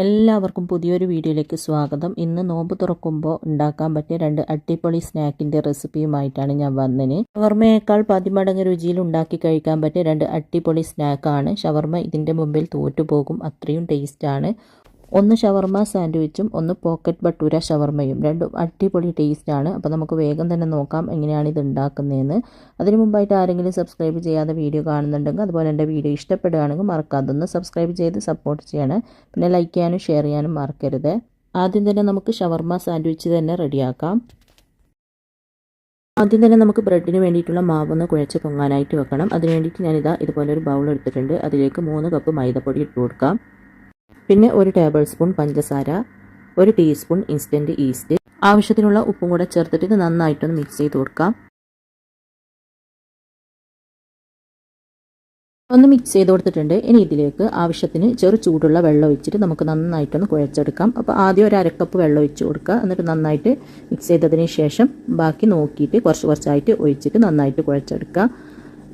എല്ലാവർക്കും പുതിയൊരു വീഡിയോയിലേക്ക് സ്വാഗതം. ഇന്ന് നോമ്പ് തുറക്കുമ്പോൾ ഉണ്ടാക്കാൻ പറ്റിയ 2 അടിപൊളി സ്നാക്കിൻ്റെ റെസിപ്പിയുമായിട്ടാണ് ഞാൻ വന്നതിന്. ഷവർമയേക്കാൾ 10 മടങ്ങ് രുചിയിൽ ഉണ്ടാക്കി കഴിക്കാൻ പറ്റിയ 2 അടിപൊളി സ്നാക്കാണ്. ഷവർമ ഇതിൻ്റെ മുമ്പിൽ തോറ്റുപോകും, അത്രയും ടേസ്റ്റാണ്. ഒന്ന് ഷവർമ സാൻഡ്വിച്ചും ഒന്ന് പോക്കറ്റ് ബട്ടൂര ഷവർമയും, രണ്ടും അടിപൊളി ടേസ്റ്റാണ്. അപ്പോൾ നമുക്ക് വേഗം തന്നെ നോക്കാം എങ്ങനെയാണ് ഇത് ഉണ്ടാക്കുന്നതെന്ന്. അതിനു മുമ്പായിട്ട് ആരെങ്കിലും സബ്സ്ക്രൈബ് ചെയ്യാതെ വീഡിയോ കാണുന്നുണ്ടെങ്കിൽ, അതുപോലെ എൻ്റെ വീഡിയോ ഇഷ്ടപ്പെടുകയാണെങ്കിൽ മറക്കാതെ ഒന്ന് സബ്സ്ക്രൈബ് ചെയ്ത് സപ്പോർട്ട് ചെയ്യണം. പിന്നെ ലൈക്ക് ചെയ്യാനും ഷെയർ ചെയ്യാനും മറക്കരുത്. ആദ്യം തന്നെ നമുക്ക് ഷവർമ സാൻഡ്വിച്ച് തന്നെ റെഡിയാക്കാം. ആദ്യം തന്നെ നമുക്ക് ബ്രെഡിന് വേണ്ടിയിട്ടുള്ള മാവൊന്ന് കുഴച്ച് പൊങ്ങാനായിട്ട് വെക്കണം. അതിന് വേണ്ടിയിട്ട് ഞാനിതാ ഇതുപോലെ ഒരു ബൗൾ എടുത്തിട്ടുണ്ട്. അതിലേക്ക് 3 കപ്പ് മൈദപ്പൊടി ഇട്ട് കൊടുക്കാം. പിന്നെ 1 ടേബിൾ സ്പൂൺ പഞ്ചസാര, 1 ടീസ്പൂൺ ഇൻസ്റ്റൻറ്റ് ഈസ്റ്റ്, ആവശ്യത്തിനുള്ള ഉപ്പും കൂടെ ചേർത്തിട്ട് ഇത് നന്നായിട്ടൊന്ന് മിക്സ് ചെയ്ത് കൊടുക്കാം. ഒന്ന് മിക്സ് ചെയ്ത് കൊടുത്തിട്ടുണ്ട്. ഇനി ഇതിലേക്ക് ആവശ്യത്തിന് ചെറു ചൂടുള്ള വെള്ളം ഒഴിച്ചിട്ട് നമുക്ക് നന്നായിട്ടൊന്ന് കുഴച്ചെടുക്കാം. അപ്പോൾ ആദ്യം 1 അരക്കപ്പ് വെള്ളം ഒഴിച്ച് കൊടുക്കുക. എന്നിട്ട് നന്നായിട്ട് മിക്സ് ചെയ്തതിന് ശേഷം ബാക്കി നോക്കിയിട്ട് കുറച്ചായിട്ട് ഒഴിച്ചിട്ട് നന്നായിട്ട് കുഴച്ചെടുക്കുക.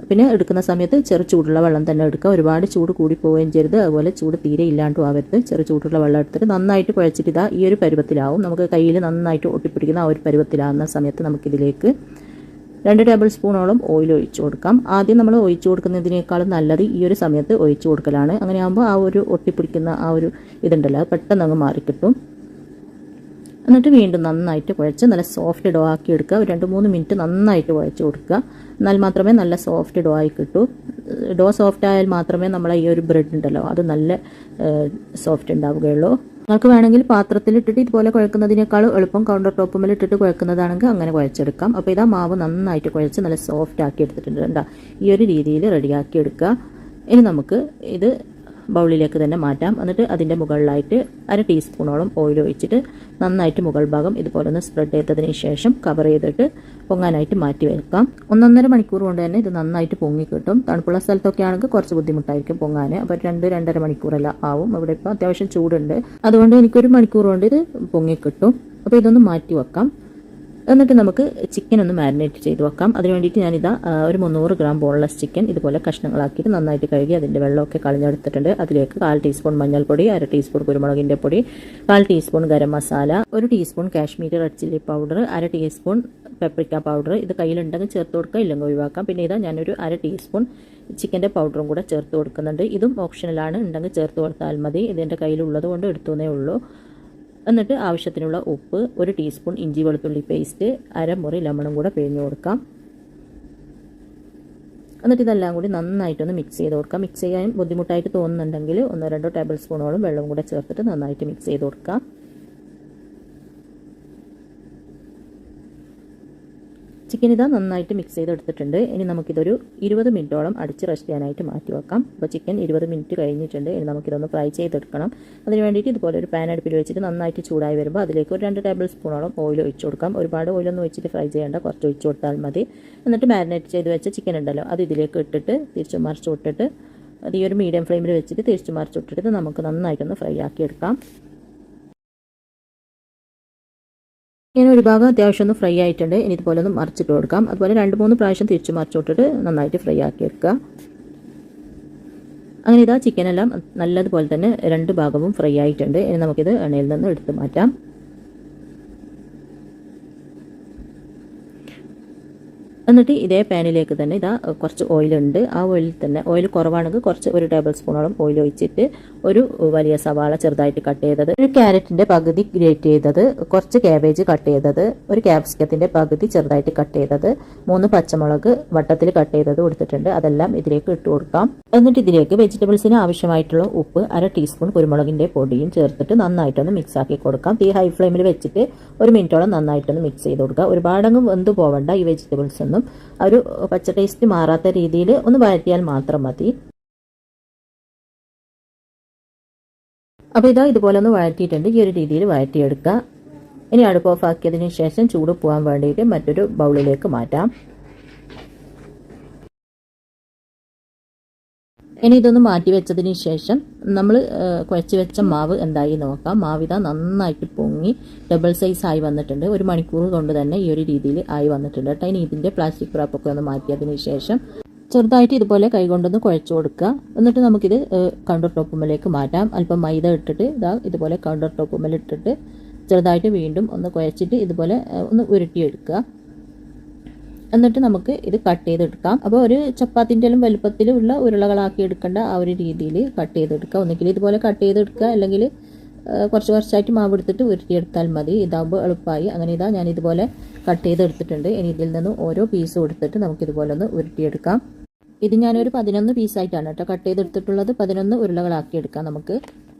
പിന്നെ എടുക്കുന്ന സമയത്ത് ചെറു ചൂടുള്ള വെള്ളം തന്നെ എടുക്കുക. ഒരുപാട് ചൂട് കൂടി പോവുകയും ചെയ്യരുത്, അതുപോലെ ചൂട് തീരെ ഇല്ലാണ്ടും ആവരുത്. ചെറു ചൂടുള്ള വെള്ളം എടുത്തിട്ട് നന്നായിട്ട് കുഴച്ചിട്ട് ഇതാ ഈ ഒരു പരുവത്തിലാവും. നമുക്ക് കയ്യിൽ നന്നായിട്ട് ഒട്ടിപ്പിടിക്കുന്ന ആ ഒരു പരുവത്തിലാവുന്ന സമയത്ത് നമുക്കിതിലേക്ക് 2 ടേബിൾ സ്പൂണോളം ഓയിൽ ഒഴിച്ചു കൊടുക്കാം. ആദ്യം നമ്മൾ ഒഴിച്ചു കൊടുക്കുന്നതിനേക്കാളും നല്ലത് ഈ ഒരു സമയത്ത് ഒഴിച്ചു കൊടുക്കലാണ്. അങ്ങനെയാകുമ്പോൾ ആ ഒരു ഒട്ടിപ്പിടിക്കുന്ന ആ ഒരു ഇതുണ്ടല്ലോ, അത് പെട്ടെന്ന് അങ്ങ് മാറിക്കിട്ടും. എന്നിട്ട് വീണ്ടും നന്നായിട്ട് കുഴച്ച് നല്ല സോഫ്റ്റ് ഡോ ആക്കി എടുക്കുക. ഒരു 2-3 മിനിറ്റ് നന്നായിട്ട് കുഴച്ച് കൊടുക്കുക. എന്നാൽ മാത്രമേ നല്ല സോഫ്റ്റ് ഡോ ആയി കിട്ടൂ. ഡോ സോഫ്റ്റ് ആയാൽ മാത്രമേ നമ്മളെ ഈ ഒരു ബ്രെഡ് ഉണ്ടല്ലോ അത് നല്ല സോഫ്റ്റ് ഉണ്ടാവുകയുള്ളൂ. നിങ്ങൾക്ക് വേണമെങ്കിൽ പാത്രത്തിലിട്ടിട്ട് ഇതുപോലെ കുഴക്കുന്നതിനേക്കാളും എളുപ്പം കൗണ്ടർ ടോപ്പുമിൽ ഇട്ടിട്ട് കുഴക്കുന്നതാണെങ്കിൽ അങ്ങനെ കുഴച്ചെടുക്കാം. അപ്പോൾ ഇതാ മാവ് നന്നായിട്ട് കുഴച്ച് നല്ല സോഫ്റ്റ് ആക്കി എടുത്തിട്ടുണ്ട്. ഈ ഒരു രീതിയിൽ റെഡിയാക്കി എടുക്കുക. ഇനി നമുക്ക് ഇത് ബൗളിലേക്ക് തന്നെ മാറ്റാം. എന്നിട്ട് അതിൻ്റെ മുകളിലായിട്ട് 1 ടീസ്പൂണോളം ഓയിൽ ഒഴിച്ചിട്ട് നന്നായിട്ട് മുകൾ ഭാഗം ഇതുപോലെ ഒന്ന് സ്പ്രെഡ് ചെയ്തതിന് ശേഷം കവർ ചെയ്തിട്ട് പൊങ്ങാനായിട്ട് മാറ്റി വെക്കാം. 1-1.5 മണിക്കൂർ കൊണ്ട് തന്നെ ഇത് നന്നായിട്ട് പൊങ്ങി കിട്ടും. തണുപ്പുള്ള സ്ഥലത്തൊക്കെ ആണെങ്കിൽ കുറച്ച് ബുദ്ധിമുട്ടായിരിക്കും പൊങ്ങാൻ. അപ്പോൾ 2-2.5 മണിക്കൂറെല്ലാം ആവും. ഇവിടെ ഇപ്പോൾ അത്യാവശ്യം ചൂടുണ്ട്, അതുകൊണ്ട് എനിക്കൊരു മണിക്കൂർ കൊണ്ട് ഇത് പൊങ്ങി കിട്ടും. അപ്പോൾ ഇതൊന്ന് മാറ്റി വെക്കാം. എന്നിട്ട് നമുക്ക് ചിക്കൻ ഒന്ന് മാരിനേറ്റ് ചെയ്ത് വെക്കാം. അതിന് വേണ്ടിയിട്ട് ഞാനിതാ ഒരു 300 ഗ്രാം ബോൺലെസ് ചിക്കൻ ഇതുപോലെ കഷ്ണങ്ങളാക്കിയിട്ട് നന്നായിട്ട് കഴുകി അതിൻ്റെ വെള്ളമൊക്കെ കളഞ്ഞെടുത്തിട്ടുണ്ട്. അതിലേക്ക് 1/4 ടീസ്പൂൺ മഞ്ഞൾപ്പൊടി, 1/2 ടീസ്പൂൺ കുരുമുളകിൻ്റെ പൊടി, 1/4 teaspoon garam masala, 1 teaspoon Kashmiri red chilli powder, 1/2 teaspoon paprika powder. ഇത് കയ്യിലുണ്ടെങ്കിൽ ചേർത്ത് കൊടുക്കുക, ഇല്ലെങ്കിൽ ഒഴിവാക്കാം. പിന്നെ ഇതാ ഞാനൊരു 1/2 ടീസ്പൂൺ ചിക്കൻ്റെ പൗഡറും കൂടെ ചേർത്ത് കൊടുക്കുന്നുണ്ട്. ഇതും ഓപ്ഷണലാണ്, ഉണ്ടെങ്കിൽ ചേർത്ത് കൊടുത്താൽ മതി. ഇതിൻ്റെ കയ്യിലുള്ളത് കൊണ്ട് എടുത്തുന്നേ ഉള്ളൂ. എന്നിട്ട് ആവശ്യത്തിനുള്ള ഉപ്പ്, 1 ടീസ്പൂൺ ഇഞ്ചി വെളുത്തുള്ളി പേസ്റ്റ്, 1/2 മുറി ലെമണും കൂടെ പിഴിഞ്ഞ് കൊടുക്കാം. എന്നിട്ട് ഇതെല്ലാം കൂടി നന്നായിട്ടൊന്ന് മിക്സ് ചെയ്ത് കൊടുക്കാം. മിക്സ് ചെയ്യാൻ ബുദ്ധിമുട്ടായിട്ട് തോന്നുന്നുണ്ടെങ്കിൽ 1-2 ടേബിൾ സ്പൂണോളം വെള്ളം കൂടെ ചേർത്തിട്ട് നന്നായിട്ട് മിക്സ് ചെയ്ത് കൊടുക്കാം. ചിക്കൻ ഇതാ നന്നായിട്ട് മിക്സ് ചെയ്തെടുത്തിട്ടുണ്ട്. ഇനി നമുക്കിതൊരു 20 മിനിറ്റോളം അടിച്ച് റെസ്റ്റ് ചെയ്യാനായിട്ട് മാറ്റി വെക്കാം. അപ്പോൾ ചിക്കൻ 20 മിനിറ്റ് കഴിഞ്ഞിട്ടുണ്ട്. ഇനി നമുക്കിതൊന്ന് ഫ്രൈ ചെയ്തെടുക്കണം. അതിന് വേണ്ടിയിട്ട് ഇതുപോലെ ഒരു പാൻ അടുപ്പിൽ വെച്ചിട്ട് നന്നായിട്ട് ചൂടായി വരുമ്പോൾ അതിലേക്ക് ഒരു 2 ടേബിൾ സ്പൂണോളം ഓയിൽ ഒഴിച്ച് കൊടുക്കാം. ഒരുപാട് ഓയിലൊന്നും ഒഴിച്ചിട്ട് ഫ്രൈ ചെയ്യേണ്ട, കുറച്ച് ഒഴിച്ച് കൊടുത്താൽ മതി. എന്നിട്ട് മാരിനേറ്റ് ചെയ്ത് വെച്ച ചിക്കൻ ഉണ്ടല്ലോ അത് ഇതിലേക്ക് ഇട്ടിട്ട് തിരിച്ചു മറിച്ച് വിട്ടിട്ട് അത് ഈ ഒരു മീഡിയം ഫ്ലെയിമിൽ വെച്ചിട്ട് തിരിച്ചു മറിച്ച് വിട്ടിട്ട് നമുക്ക് നന്നായിട്ടൊന്ന് ഫ്രൈ ആക്കി എടുക്കാം. ഇങ്ങനെ ഒരു ഭാഗം അത്യാവശ്യം ഒന്ന് ഫ്രൈ ആയിട്ടുണ്ട്. ഇനി ഇതുപോലെ ഒന്ന് മറിച്ചിട്ട് കൊടുക്കാം. അതുപോലെ 2-3 പ്രാവശ്യം തിരിച്ച് മറിച്ച് വിട്ടിട്ട് നന്നായിട്ട് ഫ്രൈ ആക്കി എടുക്കുക. അങ്ങനെ ഇതാ ചിക്കനെല്ലാം നല്ലതുപോലെ തന്നെ 2 ഭാഗവും ഫ്രൈ ആയിട്ടുണ്ട്. ഇനി നമുക്കിത് എണ്ണയിൽ നിന്ന് എടുത്ത് മാറ്റാം. എന്നിട്ട് ഇതേ പാനിലേക്ക് തന്നെ ഇതാ കുറച്ച് ഓയിലുണ്ട്. ആ ഓയിലിൽ തന്നെ, ഓയിൽ കുറവാണെങ്കിൽ കുറച്ച് 1 ടേബിൾ സ്പൂണോളം ഓയിൽ ഒഴിച്ചിട്ട് ഒരു വലിയ സവാള ചെറുതായിട്ട് കട്ട് ചെയ്തത്, 1 ക്യാരറ്റിൻ്റെ പകുതി ഗ്രേറ്റ് ചെയ്തത്, കുറച്ച് ക്യാബേജ് കട്ട് ചെയ്തത്, 1 ക്യാപ്സിക്കത്തിൻ്റെ പകുതി ചെറുതായിട്ട് കട്ട് ചെയ്തത്, 3 പച്ചമുളക് വട്ടത്തിൽ കട്ട് ചെയ്തത് കൊടുത്തിട്ടുണ്ട്. അതെല്ലാം ഇതിലേക്ക് ഇട്ട് കൊടുക്കാം. എന്നിട്ട് ഇതിലേക്ക് വെജിറ്റബിൾസിന് ആവശ്യമായിട്ടുള്ള ഉപ്പ്, 1/2 ടീസ്പൂൺ കുരുമുളകിൻ്റെ പൊടിയും ചേർത്തിട്ട് നന്നായിട്ടൊന്ന് മിക്സ് ആക്കി കൊടുക്കാം. തീ ഹൈ ഫ്ലെയിമിൽ വെച്ചിട്ട് 1 മിനിറ്റോളം നന്നായിട്ടൊന്ന് മിക്സ് ചെയ്ത് കൊടുക്കുക. ഒരുപാടങ്ങ് വെന്ത് പോവണ്ട. ഈ വെജിറ്റബിൾസ് ഒന്നും ഒരു പച്ച ടേസ്റ്റ് മാറാത്ത രീതിയിൽ ഒന്ന് വഴറ്റിയാൽ മാത്രം മതി. അപ്പോൾ ഇതാ ഇതുപോലെ ഒന്ന് വഴറ്റിയിട്ടുണ്ട്. ഈ ഒരു രീതിയിൽ വഴറ്റിയെടുക്കുക. ഇനി അടുപ്പ് ഓഫ് ആക്കിയതിന് ശേഷം ചൂട് പോകാൻ വേണ്ടിയിട്ട് മറ്റൊരു ബൗളിലേക്ക് മാറ്റാം. ഇനി ഇതൊന്ന് മാറ്റി വെച്ചതിന് ശേഷം നമ്മൾ കുഴച്ച് വെച്ച മാവ് എന്തായി നോക്കാം. മാവിത നന്നായിട്ട് പൊങ്ങി ഡബിൾ സൈസ് ആയി വന്നിട്ടുണ്ട്. 1 മണിക്കൂർ കൊണ്ട് തന്നെ ഈ ഒരു രീതിയിൽ ആയി വന്നിട്ടുണ്ട് കേട്ടോ. ഇനി ഇതിൻ്റെ പ്ലാസ്റ്റിക് റാപ്പൊക്കെ ഒന്ന് മാറ്റിയതിന് ശേഷം ചെറുതായിട്ട് ഇതുപോലെ കൈകൊണ്ടൊന്ന് കുഴച്ച് കൊടുക്കുക. എന്നിട്ട് നമുക്കിത് കൗണ്ടർ ടോപ്പുമ്മലേക്ക് മാറ്റാം. അല്പം മൈദ ഇട്ടിട്ട് ഇതുപോലെ കൗണ്ടർ ടോപ്പുമ്മൽ ഇട്ടിട്ട് ചെറുതായിട്ട് വീണ്ടും ഒന്ന് കുഴച്ചിട്ട് ഇതുപോലെ ഒന്ന് ഉരുട്ടിയെടുക്കുക. എന്നിട്ട് നമുക്ക് ഇത് കട്ട് ചെയ്തെടുക്കാം. അപ്പോൾ ഒരു ചപ്പാത്തിൻ്റെലും വലുപ്പത്തിലുള്ള ഉരുളകളാക്കി എടുക്കേണ്ട ആ ഒരു രീതിയിൽ കട്ട് ചെയ്തെടുക്കുക. ഒന്നുകിൽ ഇതുപോലെ കട്ട് ചെയ്തെടുക്കുക, അല്ലെങ്കിൽ കുറച്ച് കുറച്ചായിട്ട് മാവ് എടുത്തിട്ട് ഉരുട്ടിയെടുത്താൽ മതി. ഇതാകുമ്പോൾ എളുപ്പമായി. അങ്ങനെ ഞാൻ ഇതുപോലെ കട്ട് ചെയ്തെടുത്തിട്ടുണ്ട്. ഇനി ഇതിൽ നിന്ന് ഓരോ പീസും എടുത്തിട്ട് നമുക്കിതുപോലെ ഒന്ന് ഉരുട്ടിയെടുക്കാം. ഇത് ഞാനൊരു 11 പീസായിട്ടാണ് കേട്ടോ കട്ട് ചെയ്തെടുത്തിട്ടുള്ളത്. 11 ഉരുളകളാക്കി എടുക്കാം നമുക്ക്.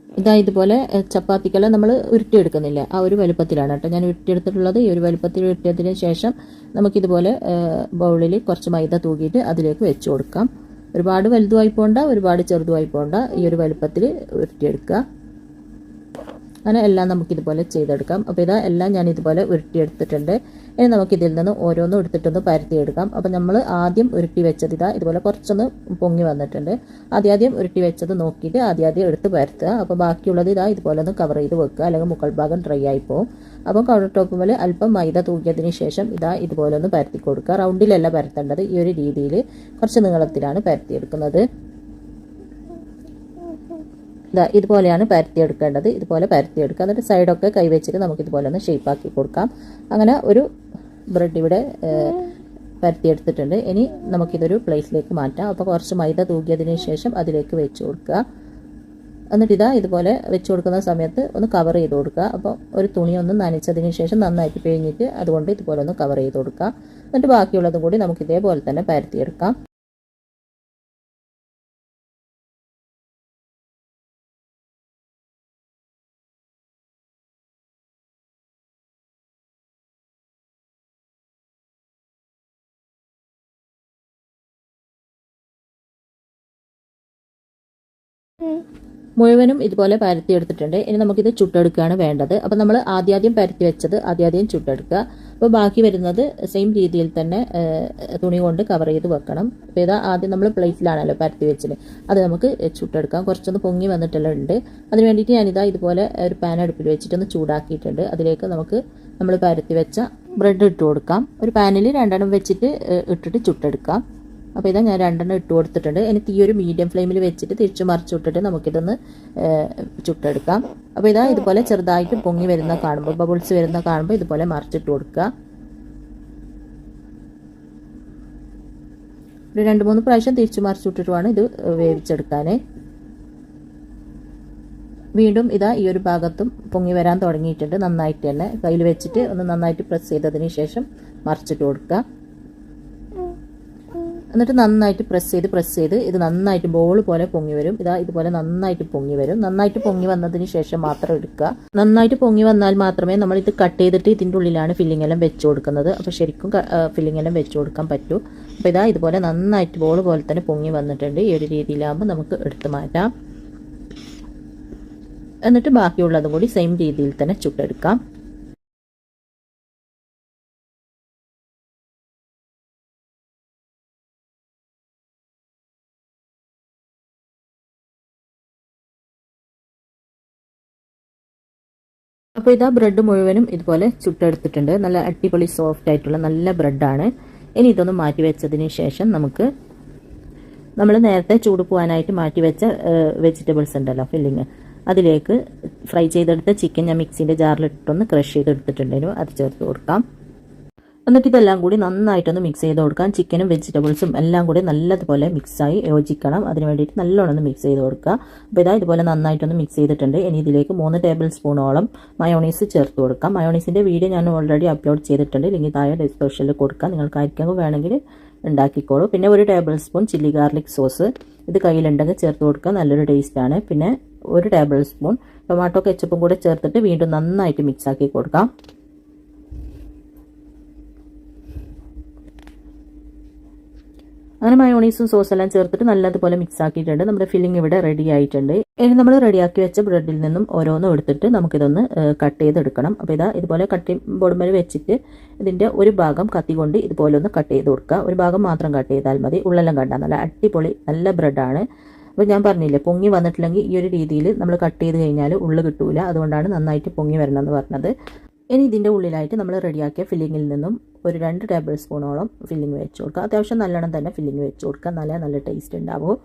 ഇതുപോലെ ചപ്പാത്തിക്കെല്ലാം നമ്മൾ ഉരുട്ടിയെടുക്കുന്നില്ല, ആ ഒരു വലുപ്പത്തിലാണ് കേട്ടോ ഞാൻ ഉരുട്ടിയെടുത്തിട്ടുള്ളത്. ഈ ഒരു വലുപ്പത്തിൽ ഉരുട്ടിയതിന് ശേഷം നമുക്കിതുപോലെ ബൗളിൽ കുറച്ച് മൈദ തൂക്കിയിട്ട് അതിലേക്ക് വെച്ച് കൊടുക്കാം. ഒരുപാട് വലുതുമായി പോകണ്ട, ഒരുപാട് ചെറുതുമായി പോകണ്ട, ഈ ഒരു വലുപ്പത്തിൽ ഉരുട്ടിയെടുക്കുക. അങ്ങനെ എല്ലാം നമുക്കിതുപോലെ ചെയ്തെടുക്കാം. അപ്പോൾ എല്ലാം ഞാൻ ഇതുപോലെ ഉരുട്ടിയെടുത്തിട്ടുണ്ട്. ഇനി നമുക്കിതിൽ നിന്ന് ഓരോന്നും എടുത്തിട്ടൊന്ന് പരത്തിയെടുക്കാം. അപ്പോൾ നമ്മൾ ആദ്യം ഉരുട്ടി വെച്ചത് ഇതുപോലെ കുറച്ചൊന്ന് പൊങ്ങി വന്നിട്ടുണ്ട്. ആദ്യം ഉരുട്ടി വെച്ചത് നോക്കിയിട്ട് ആദ്യം എടുത്ത് പരത്തുക. അപ്പോൾ ബാക്കിയുള്ളത് ഇതുപോലെ ഒന്ന് കവർ ചെയ്ത് വെക്കുക, അല്ലെങ്കിൽ മുകൾ ഭാഗം ഡ്രൈ ആയി പോകും. അപ്പോൾ കൗണ്ടർ ടോപ്പ് മേലെ അല്പം മൈദ തൂക്കിയതിന് ശേഷം ഇതുപോലെ ഒന്ന് പരത്തി കൊടുക്കുക. റൗണ്ടിലല്ല പരത്തേണ്ടത്, ഈ ഒരു രീതിയിൽ കുറച്ച് നീളത്തിലാണ് പരത്തിയെടുക്കുന്നത്. ഇതുപോലെയാണ് പരത്തിയെടുക്കേണ്ടത്. ഇതുപോലെ പരത്തിയെടുക്കുക. എന്നിട്ട് സൈഡൊക്കെ കൈവച്ചിട്ട് നമുക്കിതുപോലെ ഒന്ന് ഷേപ്പാക്കി കൊടുക്കാം. അങ്ങനെ ഒരു ബ്രെഡ് ഇവിടെ പരത്തിയെടുത്തിട്ടുണ്ട്. ഇനി നമുക്കിതൊരു പ്ലേറ്റിലേക്ക് മാറ്റാം. അപ്പോൾ കുറച്ച് മൈദ തൂക്കിയതിന് ശേഷം അതിലേക്ക് വെച്ച് കൊടുക്കുക. എന്നിട്ട് ഇതുപോലെ വെച്ച് കൊടുക്കുന്ന സമയത്ത് ഒന്ന് കവർ ചെയ്ത് കൊടുക്കുക. അപ്പോൾ ഒരു തുണി ഒന്ന് നനച്ചതിന് ശേഷം നന്നായിട്ട് പിഴിഞ്ഞിട്ട് അതുകൊണ്ട് ഇതുപോലെ ഒന്ന് കവർ ചെയ്ത് കൊടുക്കുക. എന്നിട്ട് ബാക്കിയുള്ളതും കൂടി നമുക്ക് ഇതേപോലെ തന്നെ പരത്തിയെടുക്കാം. മുഴുവനും ഇതുപോലെ പരത്തിയെടുത്തിട്ടുണ്ട്. ഇനി നമുക്കിത് ചുട്ടെടുക്കുകയാണ് വേണ്ടത്. അപ്പോൾ നമ്മൾ ആദ്യം പരത്തി വെച്ചത് ആദ്യം ചുട്ടെടുക്കുക. അപ്പോൾ ബാക്കി വരുന്നത് സെയിം രീതിയിൽ തന്നെ തുണി കൊണ്ട് കവർ ചെയ്ത് വെക്കണം. അപ്പോൾ ആദ്യം നമ്മൾ പ്ലേറ്റിലാണല്ലോ പരത്തി വെച്ചത്, അത് നമുക്ക് ചുട്ടെടുക്കാം. കുറച്ചൊന്ന് പൊങ്ങി വന്നിട്ടെല്ലാം ഉണ്ട്. അതിന് വേണ്ടിയിട്ട് ഞാനിതാ ഇതുപോലെ ഒരു പാൻ അടുപ്പിൽ വെച്ചിട്ടൊന്ന് ചൂടാക്കിയിട്ടുണ്ട്. അതിലേക്ക് നമുക്ക് നമ്മൾ പരത്തി വെച്ച ബ്രെഡ് ഇട്ട് കൊടുക്കാം. ഒരു പാനിൽ 2 വെച്ചിട്ട് ഇട്ടിട്ട് ചുട്ടെടുക്കാം. അപ്പോൾ ഞാൻ 2 ഇട്ട് കൊടുത്തിട്ടുണ്ട്. ഇനി തീ ഒരു മീഡിയം ഫ്ലെയിമിൽ വെച്ചിട്ട് തിരിച്ചു മറിച്ച് വിട്ടിട്ട് നമുക്കിതൊന്ന് ചുട്ടെടുക്കാം. അപ്പോൾ ഇതുപോലെ ചെറുതായിട്ട് പൊങ്ങി വരുന്ന കാണുമ്പോൾ, ബബിൾസ് വരുന്ന കാണുമ്പോൾ ഇതുപോലെ മറിച്ചിട്ട് കൊടുക്കുക. ഒരു 2-3 പ്രാവശ്യം തിരിച്ചു മറിച്ച് വിട്ടിട്ട് വേണം ഇത് വേവിച്ചെടുക്കാൻ. വീണ്ടും ഈ ഒരു ഭാഗത്തും പൊങ്ങി വരാൻ തുടങ്ങിയിട്ടുണ്ട്. നന്നായിട്ട് തന്നെ കയ്യിൽ വെച്ചിട്ട് ഒന്ന് നന്നായിട്ട് പ്രസ് ചെയ്തതിന് ശേഷം മറിച്ചിട്ട് കൊടുക്കുക. എന്നിട്ട് നന്നായിട്ട് പ്രസ് ചെയ്ത് ഇത് നന്നായിട്ട് ബോൾ പോലെ പൊങ്ങി വരും. ഇതുപോലെ നന്നായിട്ട് പൊങ്ങി വരും. നന്നായിട്ട് പൊങ്ങി വന്നതിന് ശേഷം മാത്രം എടുക്കുക. നന്നായിട്ട് പൊങ്ങി വന്നാൽ മാത്രമേ നമ്മൾ ഇത് കട്ട് ചെയ്തിട്ട് ഇതിൻ്റെ ഉള്ളിലാണ് ഫില്ലിംഗ് എല്ലാം വെച്ച് കൊടുക്കുന്നത്. അപ്പോൾ ശരിക്കും ഫില്ലിംഗ് എല്ലാം വെച്ച് കൊടുക്കാൻ പറ്റൂ. അപ്പോൾ ഇതുപോലെ നന്നായിട്ട് ബോൾ പോലെ തന്നെ പൊങ്ങി വന്നിട്ടുണ്ട്. ഈ ഒരു രീതിയിലാകുമ്പോൾ നമുക്ക് എടുത്ത് മാറ്റാം. എന്നിട്ട് ബാക്കിയുള്ളതും കൂടി സെയിം രീതിയിൽ തന്നെ ചുട്ടെടുക്കാം. അപ്പോൾ ബ്രെഡ് മുഴുവനും ഇതുപോലെ ചുട്ടെടുത്തിട്ടുണ്ട്. നല്ല അടിപൊളി സോഫ്റ്റ് ആയിട്ടുള്ള നല്ല ബ്രെഡാണ്. ഇനി ഇതൊന്ന് മാറ്റി വെച്ചതിന് ശേഷം നമുക്ക് നമ്മൾ നേരത്തെ ചൂട് പോകാനായിട്ട് മാറ്റി വെച്ച വെജിറ്റബിൾസ് ഉണ്ടല്ലോ ഫില്ലിങ്, അതിലേക്ക് ഫ്രൈ ചെയ്തെടുത്ത ചിക്കൻ ഞാൻ മിക്സിൻ്റെ ജാറിലിട്ടൊന്ന് ക്രഷ് ചെയ്തെടുത്തിട്ടുണ്ടായിരുന്നു, അത് ചേർത്ത് കൊടുക്കാം. എന്നിട്ട് ഇതെല്ലാം കൂടി നന്നായിട്ടൊന്ന് മിക്സ് ചെയ്ത് കൊടുക്കാം. ചിക്കനും വെജിറ്റബിൾസും എല്ലാം കൂടി നല്ലതുപോലെ മിക്സായി യോജിക്കണം. അതിന് വേണ്ടിയിട്ട് നല്ലോണം ഒന്ന് മിക്സ് ചെയ്ത് കൊടുക്കുക. അപ്പോൾ ഇതുപോലെ നന്നായിട്ടൊന്ന് മിക്സ് ചെയ്തിട്ടുണ്ട്. ഇനി ഇതിലേക്ക് 3 ടേബിൾ സ്പൂണോളം മയോണൈസ് ചേർത്ത് കൊടുക്കാം. മയോണൈസിൻ്റെ വീഡിയോ ഞാൻ ഓൾറെഡി അപ്ലോഡ് ചെയ്തിട്ടുണ്ട്. ലിങ്ക് താഴെ ഡിസ്ക്രിപ്ഷനിൽ കൊടുക്കാം. നിങ്ങൾക്ക് ആയിരിക്കും വേണമെങ്കിൽ ഉണ്ടാക്കിക്കോളൂ. പിന്നെ 1 table spoon chilli garlic sauce ഇത് കയ്യിലുണ്ടെങ്കിൽ ചേർത്ത് കൊടുക്കുക, നല്ലൊരു ടേസ്റ്റാണ്. പിന്നെ 1 ടേബിൾ സ്പൂൺ ടൊമാറ്റോ കെച്ചപ്പും കൂടെ ചേർത്തിട്ട് വീണ്ടും നന്നായിട്ട് മിക്സാക്കി കൊടുക്കാം. അങ്ങനെ മയോണൈസും സോസെല്ലാം ചേർത്തിട്ട് നല്ലതുപോലെ മിക്സ് ആക്കിയിട്ടുണ്ട്. നമ്മുടെ ഫില്ലിംഗ് ഇവിടെ റെഡി ആയിട്ടുണ്ട്. ഇനി നമ്മൾ റെഡിയാക്കി വെച്ച ബ്രെഡിൽ നിന്നും ഓരോന്നും എടുത്തിട്ട് നമുക്കിതൊന്ന് കട്ട് ചെയ്തെടുക്കണം. അപ്പോൾ ഇതുപോലെ കട്ടിംഗ് ബോർഡ് മേൽ വെച്ചിട്ട് ഇതിൻ്റെ ഒരു ഭാഗം കത്തി കൊണ്ട് ഇതുപോലെ ഒന്ന് കട്ട് ചെയ്ത് കൊടുക്കുക. ഒരു ഭാഗം മാത്രം കട്ട് ചെയ്താൽ മതി. ഉള്ളെല്ലാം കണ്ടാൽ നല്ല അടിപൊളി നല്ല ബ്രെഡാണ്. അപ്പോൾ ഞാൻ പറഞ്ഞില്ലേ, പൊങ്ങി വന്നിട്ടില്ലെങ്കിൽ ഈ ഒരു രീതിയിൽ നമ്മൾ കട്ട് ചെയ്ത് കഴിഞ്ഞാൽ ഉള്ളു കിട്ടൂല. അതുകൊണ്ടാണ് നന്നായിട്ട് പൊങ്ങി വരണം എന്ന് പറഞ്ഞത്. ഇനി ഇതിൻ്റെ ഉള്ളിലായിട്ട് നമ്മൾ റെഡിയാക്കിയ ഫില്ലിങ്ങിൽ നിന്നും ഒരു 2 ടേബിൾ സ്പൂണോളം ഫില്ലിങ് വെച്ച് കൊടുക്കുക. അത്യാവശ്യം നല്ലോണം തന്നെ ഫില്ലിങ് വെച്ച് കൊടുക്കുക, നല്ല ടേസ്റ്റ് ഉണ്ടാവും.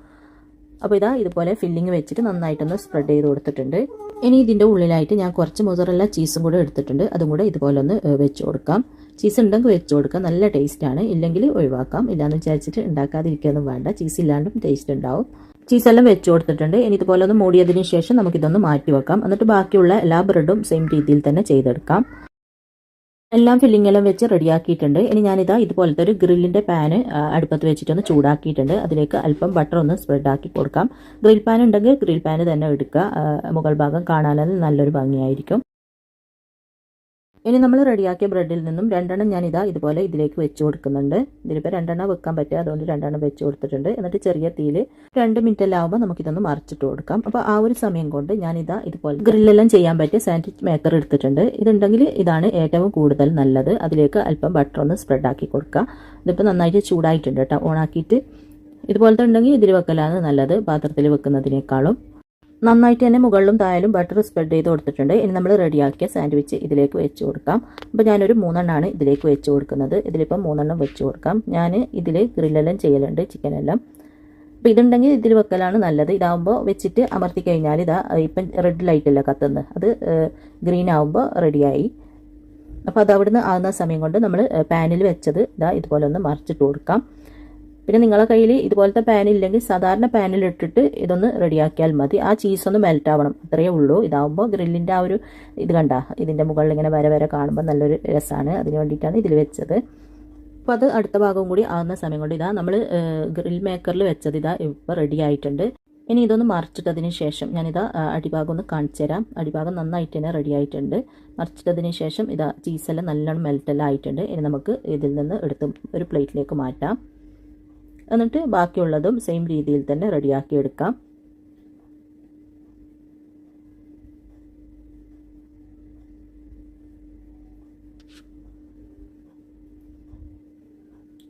അപ്പോൾ ഇതാ ഇതുപോലെ ഫില്ലിങ് വെച്ചിട്ട് നന്നായിട്ടൊന്ന് സ്പ്രെഡ് ചെയ്ത് കൊടുത്തിട്ടുണ്ട്. ഇനി ഇതിൻ്റെ ഉള്ളിലായിട്ട് ഞാൻ കുറച്ച് മൊസറല്ല ചീസും കൂടെ എടുത്തിട്ടുണ്ട്. അതും കൂടെ ഇതുപോലെ ഒന്ന് വെച്ച് കൊടുക്കാം. ചീസ് ഉണ്ടെങ്കിൽ വെച്ച് കൊടുക്കാം, നല്ല ടേസ്റ്റാണ്. ഇല്ലെങ്കിൽ ഒഴിവാക്കാം. ഇല്ലാന്ന് വിചാരിച്ചിട്ട് ഉണ്ടാക്കാതിരിക്കുകയൊന്നും വേണ്ട, ചീസ് ഇല്ലാണ്ടും ടേസ്റ്റ് ഉണ്ടാവും. ചീസെല്ലാം വെച്ച് കൊടുത്തിട്ടുണ്ട്. ഇനി ഇതുപോലെ ഒന്ന് മൂടിയതിന് ശേഷം നമുക്കിതൊന്ന് മാറ്റി വെക്കാം. എന്നിട്ട് ബാക്കിയുള്ള എല്ലാ ബ്രെഡും സെയിം രീതിയിൽ തന്നെ ചെയ്തെടുക്കാം. എല്ലാം ഫില്ലിങ്ങെല്ലാം വെച്ച് റെഡിയാക്കിയിട്ടുണ്ട്. ഇനി ഞാനിതാ ഇതുപോലത്തെ ഒരു ഗ്രില്ലിൻ്റെ പാന് അടുപ്പത്ത് വെച്ചിട്ടൊന്ന് ചൂടാക്കിയിട്ടുണ്ട്. അതിലേക്ക് അല്പം ബട്ടർ ഒന്ന് സ്പ്രെഡ് ആക്കി കൊടുക്കാം. ഗ്രിൽ പാൻ ഉണ്ടെങ്കിൽ ഗ്രിൽ പാന് തന്നെ എടുക്കുക, മുകൾ ഭാഗം കാണാൻ നല്ലൊരു ഭംഗിയായിരിക്കും. ഇനി നമ്മൾ റെഡിയാക്കിയ ബ്രെഡിൽ നിന്നും 2 ഞാനിതാ ഇതുപോലെ ഇതിലേക്ക് വെച്ച് കൊടുക്കുന്നുണ്ട്. ഇതിലിപ്പോൾ 2 വെക്കാൻ പറ്റുക, അതുകൊണ്ട് 2 വെച്ച് കൊടുത്തിട്ടുണ്ട്. എന്നിട്ട് ചെറിയ തീയിൽ 2 മിനിറ്റെല്ലാം ആകുമ്പോൾ നമുക്കിതൊന്ന് മറിച്ചിട്ട് കൊടുക്കാം. അപ്പോൾ ആ ഒരു സമയം കൊണ്ട് ഞാനിതാ ഇതുപോലെ ഗ്രില്ലെല്ലാം ചെയ്യാൻ പറ്റിയ സാൻഡ്വിച്ച് മേക്കർ എടുത്തിട്ടുണ്ട്. ഇതുണ്ടെങ്കിൽ ഇതാണ് ഏറ്റവും കൂടുതൽ നല്ലത്. അതിലേക്ക് അല്പം ബട്ടർ ഒന്ന് സ്പ്രെഡ് ആക്കി കൊടുക്കുക. ഇതിപ്പോൾ നന്നായിട്ട് ചൂടായിട്ടുണ്ട് കേട്ടോ. ഓണാക്കിയിട്ട് ഇതുപോലത്തെ ഉണ്ടെങ്കിൽ ഇതിൽ വെക്കലാണ് നല്ലത്, പാത്രത്തിൽ വെക്കുന്നതിനേക്കാളും. നന്നായിട്ട് തന്നെ മുകളിലും താഴെയും ബട്ടർ സ്പ്രെഡ് ചെയ്ത് കൊടുത്തിട്ടുണ്ട്. ഇനി നമ്മൾ റെഡിയാക്കിയ സാൻഡ്വിച്ച് ഇതിലേക്ക് വെച്ച് കൊടുക്കാം. അപ്പോൾ ഞാനൊരു 3 ഇതിലേക്ക് വെച്ച് കൊടുക്കുന്നത്. ഇതിലിപ്പം 3 വെച്ച് കൊടുക്കാം. ഞാൻ ഇതിൽ ഗ്രില്ലെല്ലാം ചെയ്യലുണ്ട്, ചിക്കനെല്ലാം. അപ്പോൾ ഇതുണ്ടെങ്കിൽ ഇതിൽ വെക്കലാണ് നല്ലത്. ഇതാകുമ്പോൾ വെച്ചിട്ട് അമർത്തി കഴിഞ്ഞാൽ ഇതാ ഇപ്പം റെഡ് ലൈറ്റല്ല കത്തുന്നത്, അത് ഗ്രീൻ ആകുമ്പോൾ റെഡിയായി. അപ്പോൾ അത് അവിടുന്ന് ആകുന്ന സമയം കൊണ്ട് നമ്മൾ പാനിൽ വെച്ചത് ഇതാ ഇതുപോലെ ഒന്ന് മറിച്ചിട്ട് കൊടുക്കാം. പിന്നെ നിങ്ങളുടെ കയ്യിൽ ഇതുപോലത്തെ പാനില്ലെങ്കിൽ സാധാരണ പാനിലിട്ടിട്ട് ഇതൊന്ന് റെഡിയാക്കിയാൽ മതി. ആ ചീസൊന്ന് മെൽറ്റ് ആവണം, അത്രയേ ഉള്ളൂ. ഇതാവുമ്പോൾ ഗ്രില്ലിൻ്റെ ആ ഒരു ഇത് കണ്ട ഇതിൻ്റെ മുകളിൽ ഇങ്ങനെ വര കാണുമ്പോൾ നല്ലൊരു രസമാണ്. അതിന് വേണ്ടിയിട്ടാണ് ഇതിൽ വെച്ചത്. അപ്പോൾ അത് അടുത്ത ഭാഗവും കൂടി ആകുന്ന സമയം കൊണ്ട് ഇതാ നമ്മൾ ഗ്രിൽ മേക്കറിൽ വെച്ചത് ഇതാ ഇപ്പോൾ റെഡി ആയിട്ടുണ്ട്. ഇനി ഇതൊന്ന് മറിച്ചിട്ടതിന് ശേഷം ഞാനിതാ അടിഭാഗം ഒന്ന് കാണിച്ചു തരാം. അടിഭാഗം നന്നായിട്ട് തന്നെ റെഡി ആയിട്ടുണ്ട്. മറിച്ചിട്ടതിന് ശേഷം ഇതാ ചീസെല്ലാം നല്ലോണം മെൽറ്റെല്ലാം ആയിട്ടുണ്ട്. ഇനി നമുക്ക് ഇതിൽ നിന്ന് എടുത്ത് ഒരു പ്ലേറ്റിലേക്ക് മാറ്റാം. എന്നിട്ട് ബാക്കിയുള്ളതും സെയിം രീതിയിൽ തന്നെ റെഡിയാക്കി എടുക്കാം.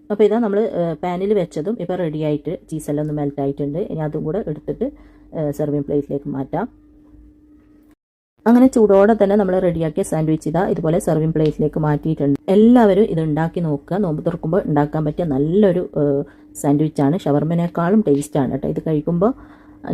അപ്പോൾ ഇതാ നമ്മൾ പാനിൽ വെച്ചതും ഇപ്പോൾ റെഡിയായിട്ട് ചീസെല്ലാം ഒന്ന് മെൽറ്റ് ആയിട്ടുണ്ട്. ഇനി അതും കൂടെ എടുത്തിട്ട് സെർവിങ് പ്ലേറ്റിലേക്ക് മാറ്റാം. അങ്ങനെ ചൂടോടെ തന്നെ നമ്മൾ റെഡിയാക്കിയ സാൻഡ്വിച്ച് ഇതാ ഇതുപോലെ സെർവിങ് പ്ലേറ്റിലേക്ക് മാറ്റിയിട്ടുണ്ട്. എല്ലാവരും ഇത് ഉണ്ടാക്കി നോക്കുക. നോമ്പ് തുറക്കുമ്പോൾ ഉണ്ടാക്കാൻ പറ്റിയ നല്ലൊരു സാൻഡ്വിച്ചാണ്. ഷവർമേനേക്കാളും ടേസ്റ്റാണ് കേട്ടോ. ഇത് കഴിക്കുമ്പോൾ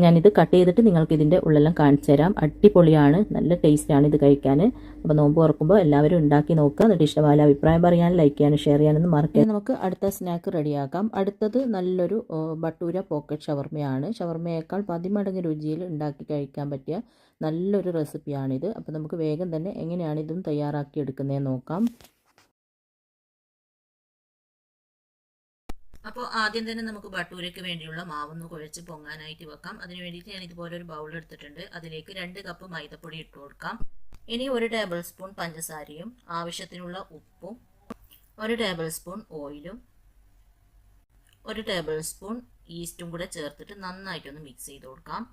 ഞാനിത് കട്ട് ചെയ്തിട്ട് നിങ്ങൾക്ക് ഇതിൻ്റെ ഉള്ളെല്ലാം കാണിച്ചു തരാം. അടിപൊളിയാണ്, നല്ല ടേസ്റ്റാണ് ഇത് കഴിക്കാൻ. അപ്പോൾ നോമ്പ് തുറക്കുമ്പോൾ എല്ലാവരും ഉണ്ടാക്കി നോക്കുക. എന്നിട്ട് ഇഷ്ടമായ അഭിപ്രായം പറയാനും ലൈക്ക് ചെയ്യാനും ഷെയർ ചെയ്യാനൊന്നും മറക്കുക. നമുക്ക് അടുത്ത സ്നാക്ക് റെഡിയാക്കാം. അടുത്തത് നല്ലൊരു ബട്ടൂര പോക്കറ്റ് ഷവർമയാണ്. ഷവർമയേക്കാൾ 10 മടങ്ങ് രുചിയിൽ ഉണ്ടാക്കി കഴിക്കാൻ പറ്റിയ നല്ലൊരു റെസിപ്പിയാണിത്. അപ്പോൾ നമുക്ക് വേഗം തന്നെ എങ്ങനെയാണ് ഇതും തയ്യാറാക്കി എടുക്കുന്നതെന്ന് നോക്കാം. അപ്പോൾ ആദ്യം തന്നെ നമുക്ക് ബട്ടൂരയ്ക്ക് വേണ്ടിയുള്ള മാവൊന്ന് കുഴച്ച് പൊങ്ങാനായിട്ട് വെക്കാം. അതിന് വേണ്ടിയിട്ട് ഞാൻ ഇതുപോലെ ഒരു ബൗൾ എടുത്തിട്ടുണ്ട്. അതിലേക്ക് 2 കപ്പ് മൈദപ്പൊടി ഇട്ട് കൊടുക്കാം. ഇനി 1 ടേബിൾ സ്പൂൺ പഞ്ചസാരയും ആവശ്യത്തിനുള്ള ഉപ്പും 1 ടേബിൾ സ്പൂൺ ഓയിലും 1 ടേബിൾ സ്പൂൺ ഈസ്റ്റും കൂടെ ചേർത്തിട്ട് നന്നായിട്ടൊന്ന് മിക്സ് ചെയ്ത് കൊടുക്കാം.